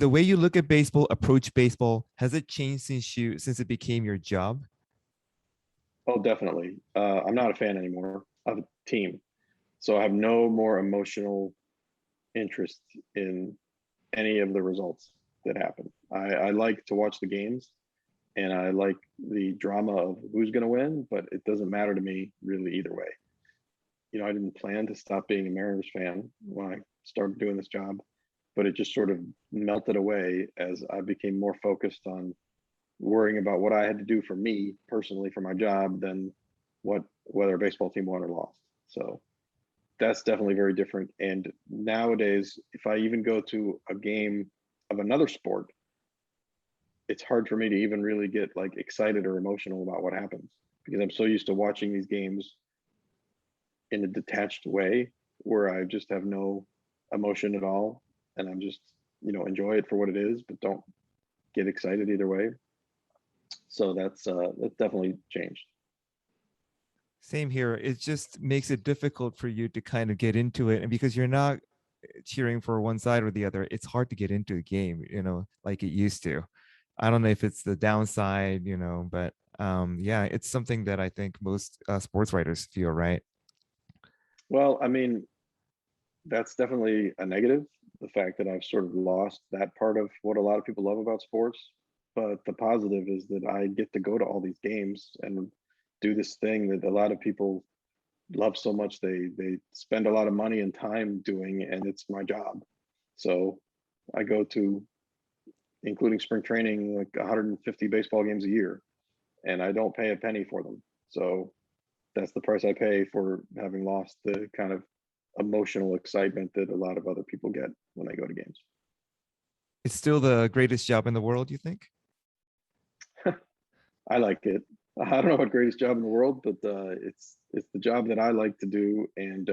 the way you look at baseball, approach baseball, has it changed since it became your job? Oh, definitely. I'm not a fan anymore of a team. So I have no more emotional interest in any of the results that happen. I like to watch the games and I like the drama of who's going to win, but it doesn't matter to me really either way. I didn't plan to stop being a Mariners fan when I started doing this job, but it just sort of melted away as I became more focused on worrying about what I had to do for me personally for my job than whether a baseball team won or lost. So that's definitely very different. And nowadays, if I even go to a game of another sport, it's hard for me to even really get like excited or emotional about what happens because I'm so used to watching these games in a detached way where I just have no emotion at all. And I'm just, enjoy it for what it is, but don't get excited either way. So that's definitely changed. Same here. It just makes it difficult for you to kind of get into it. And because you're not cheering for one side or the other, it's hard to get into a game, like it used to. I don't know if it's the downside, but yeah, it's something that I think most sports writers feel, right? Well, I mean, that's definitely a negative, the fact that I've sort of lost that part of what a lot of people love about sports. But the positive is that I get to go to all these games and do this thing that a lot of people love so much. They spend a lot of money and time doing, and it's my job. So I go to, including spring training, like 150 baseball games a year, and I don't pay a penny for them. So that's the price I pay for having lost the kind of emotional excitement that a lot of other people get when they go to games. It's still the greatest job in the world, you think? I like it. I don't know what greatest job in the world, but it's the job that I like to do, and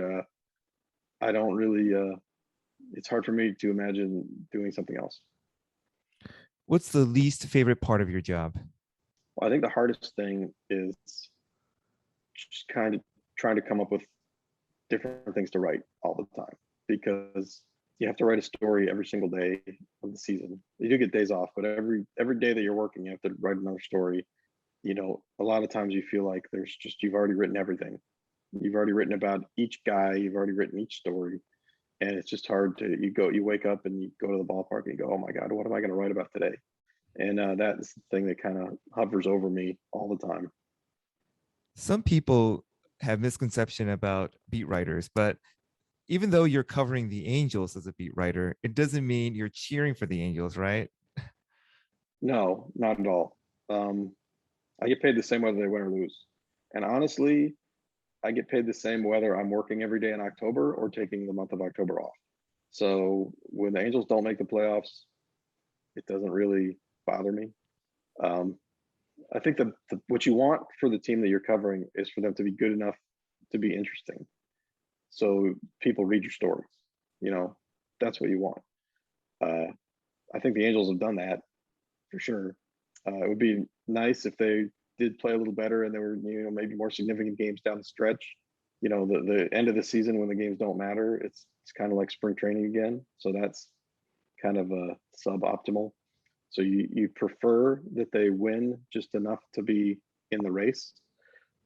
I don't really. It's hard for me to imagine doing something else. What's the least favorite part of your job? Well, I think the hardest thing is just kind of trying to come up with different things to write all the time, because you have to write a story every single day of the season. You do get days off, but every day that you're working, you have to write another story. A lot of times you feel like you've already written everything. You've already written about each guy, you've already written each story. And it's just hard you wake up and you go to the ballpark and you go, oh my God, what am I going to write about today? And that's the thing that kind of hovers over me all the time. Some people have misconception about beat writers, but even though you're covering the Angels as a beat writer, it doesn't mean you're cheering for the Angels, right? No, not at all. I get paid the same whether they win or lose. And honestly, I get paid the same whether I'm working every day in October or taking the month of October off. So when the Angels don't make the playoffs, it doesn't really bother me. I think what you want for the team that you're covering is for them to be good enough to be interesting. So people read your stories, that's what you want. I think the Angels have done that for sure. It would be nice if they did play a little better and there were, maybe more significant games down the stretch. The end of the season when the games don't matter, it's kind of like spring training again. So that's kind of a suboptimal. So you prefer that they win just enough to be in the race,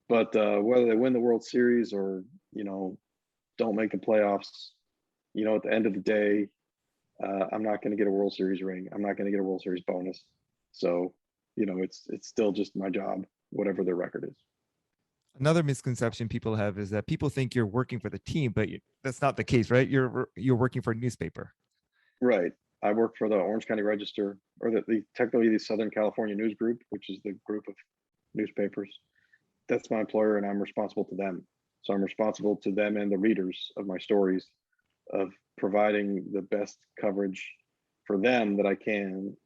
but whether they win the World Series or don't make the playoffs, at the end of the day, I'm not going to get a World Series ring. I'm not going to get a World Series bonus. So it's still just my job, whatever their record is. Another misconception people have is that people think you're working for the team, but that's not the case, right? You're working for a newspaper. Right. I work for the Orange County Register, or technically the Southern California News Group, which is the group of newspapers. That's my employer, and I'm responsible to them. So I'm responsible to them and the readers of my stories of providing the best coverage for them that I can,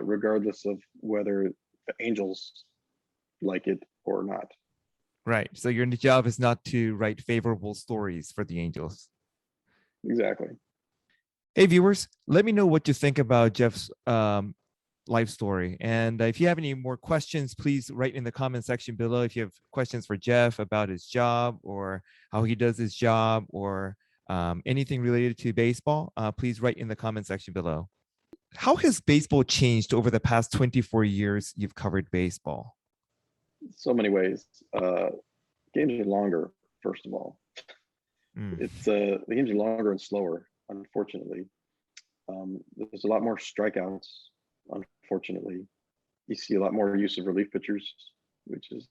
regardless of whether the Angels like it or not. Right. So your job is not to write favorable stories for the Angels. Exactly. Hey, viewers, let me know what you think about Jeff's life story. And if you have any more questions, please write in the comment section below. If you have questions for Jeff about his job or how he does his job or anything related to baseball, please write in the comment section below. How has baseball changed over the past 24 years you've covered baseball? So many ways. Games are longer, first of all. It's the games are longer and slower, unfortunately. There's a lot more strikeouts, unfortunately. You see a lot more use of relief pitchers, which is,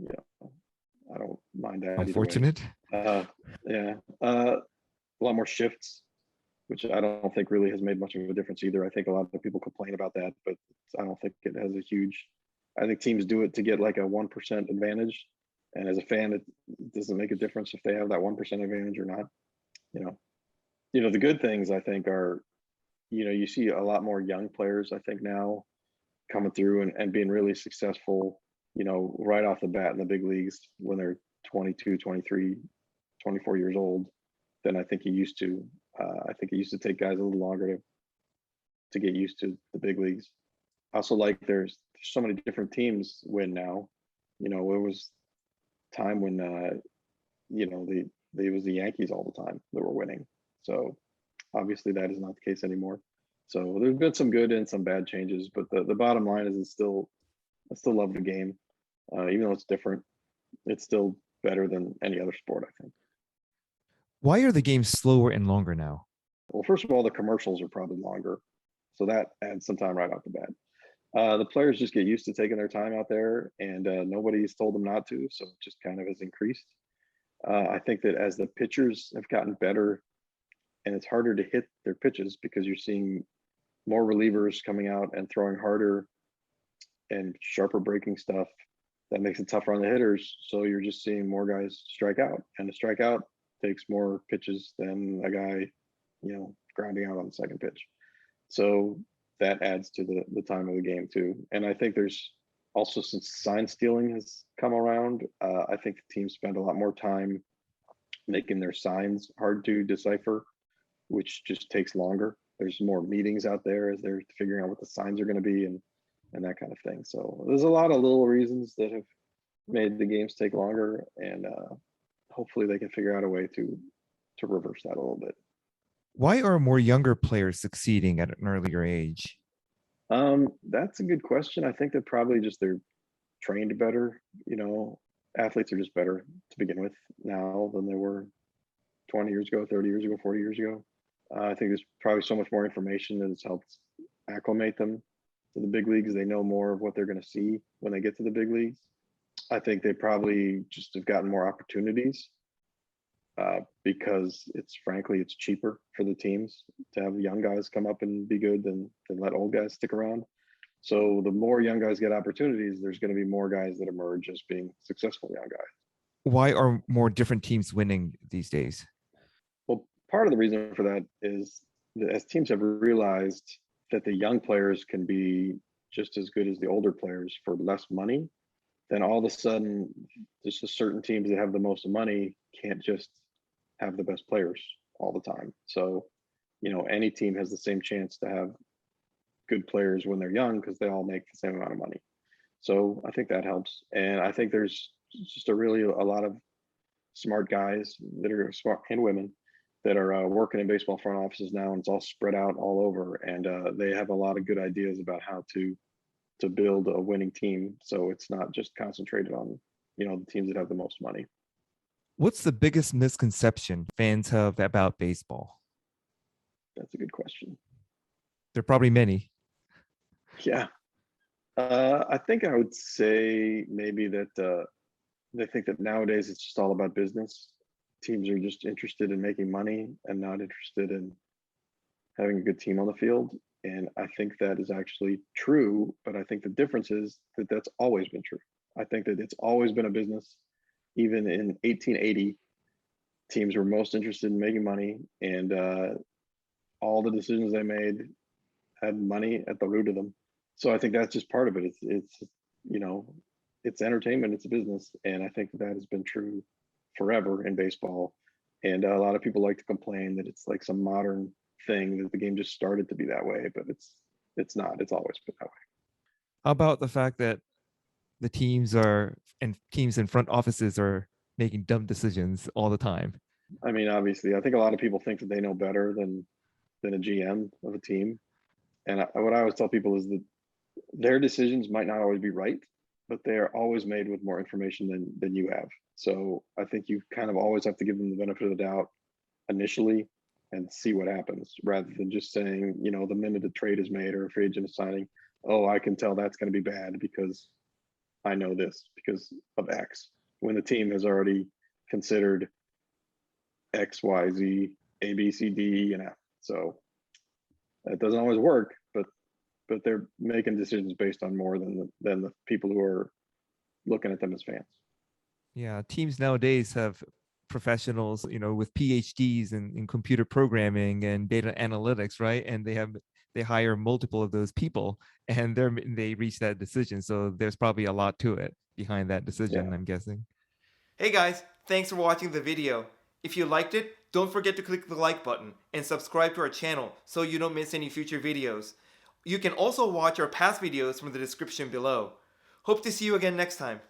I don't mind that. Unfortunate. Yeah. A lot more shifts, which I don't think really has made much of a difference either. I think a lot of people complain about that, but I don't think it has a huge. I think teams do it to get like a 1% advantage, and as a fan, it doesn't make a difference if they have that 1% advantage or not. The good things I think are, you see a lot more young players I think now coming through and being really successful, right off the bat in the big leagues when they're 22, 23, 24 years old than I think he used to. I think it used to take guys a little longer to get used to the big leagues. Also, like there's so many different teams win now. It was time when it was the Yankees all the time that were winning. So obviously that is not the case anymore. So there's been some good and some bad changes, but the bottom line is I still love the game. Even though it's different, it's still better than any other sport, I think. Why are the games slower and longer now? Well, first of all, the commercials are probably longer. So that adds some time right off the bat. The players just get used to taking their time out there, and nobody's told them not to. So it just kind of has increased. I think that as the pitchers have gotten better, and it's harder to hit their pitches because you're seeing more relievers coming out and throwing harder and sharper breaking stuff, that makes it tougher on the hitters. So you're just seeing more guys strike out, and a strikeout takes more pitches than a guy, grounding out on the second pitch. So that adds to the time of the game too. And I think there's also, since sign stealing has come around, I think the teams spend a lot more time making their signs hard to decipher, which just takes longer. There's more meetings out there as they're figuring out what the signs are going to be and that kind of thing. So there's a lot of little reasons that have made the games take longer, and hopefully they can figure out a way to reverse that a little bit. Why are more younger players succeeding at an earlier age? That's a good question. I think that probably just they're trained better. Athletes are just better to begin with now than they were 20 years ago, 30 years ago, 40 years ago. I think there's probably so much more information that has helped acclimate them to the big leagues. They know more of what they're going to see when they get to the big leagues. I think they probably just have gotten more opportunities because it's cheaper for the teams to have young guys come up and be good than let old guys stick around. So the more young guys get opportunities, there's going to be more guys that emerge as being successful young guys. Why are more different teams winning these days? Well, part of the reason for that is that as teams have realized that the young players can be just as good as the older players for less money, then all of a sudden, just the certain teams that have the most money can't just have the best players all the time. So, any team has the same chance to have good players when they're young because they all make the same amount of money. So I think that helps. And I think there's just a lot of smart guys that are smart, and women that are working in baseball front offices now, and it's all spread out all over. And they have a lot of good ideas about how to build a winning team. So it's not just concentrated on, the teams that have the most money. What's the biggest misconception fans have about baseball? That's a good question. There are probably many. Yeah. I think I would say maybe that they think that nowadays it's just all about business. Teams are just interested in making money and not interested in having a good team on the field. And I think that is actually true, but I think the difference is that that's always been true. I think that it's always been a business. Even in 1880, teams were most interested in making money, and all the decisions they made had money at the root of them. So I think that's just part of it. It's entertainment, it's a business, and I think that has been true forever in baseball. And a lot of people like to complain that it's like some modern thing, that the game just started to be that way, but it's not. It's always been that way. How about the fact that the teams in front offices are making dumb decisions all the time? I mean, obviously, I think a lot of people think that they know better than a GM of a team. And what I always tell people is that their decisions might not always be right, but they are always made with more information than you have. So I think you kind of always have to give them the benefit of the doubt initially and see what happens, rather than just saying, you know, the minute a trade is made or a free agent is signing, oh, I can tell that's going to be bad because I know this because of X, when the team has already considered X, Y, Z, A, B, C, D, and F. So it doesn't always work, but they're making decisions based on more than the people who are looking at them as fans. Yeah, teams nowadays have professionals, you know, with PhDs in computer programming and data analytics, right? And they hire multiple of those people, and they reach that decision. So there's probably a lot to it behind that decision, Yeah. I'm guessing. Hey guys, thanks for watching the video. If you liked it, don't forget to click the like button and subscribe to our channel so you don't miss any future videos. You can also watch our past videos from the description below. Hope to see you again next time.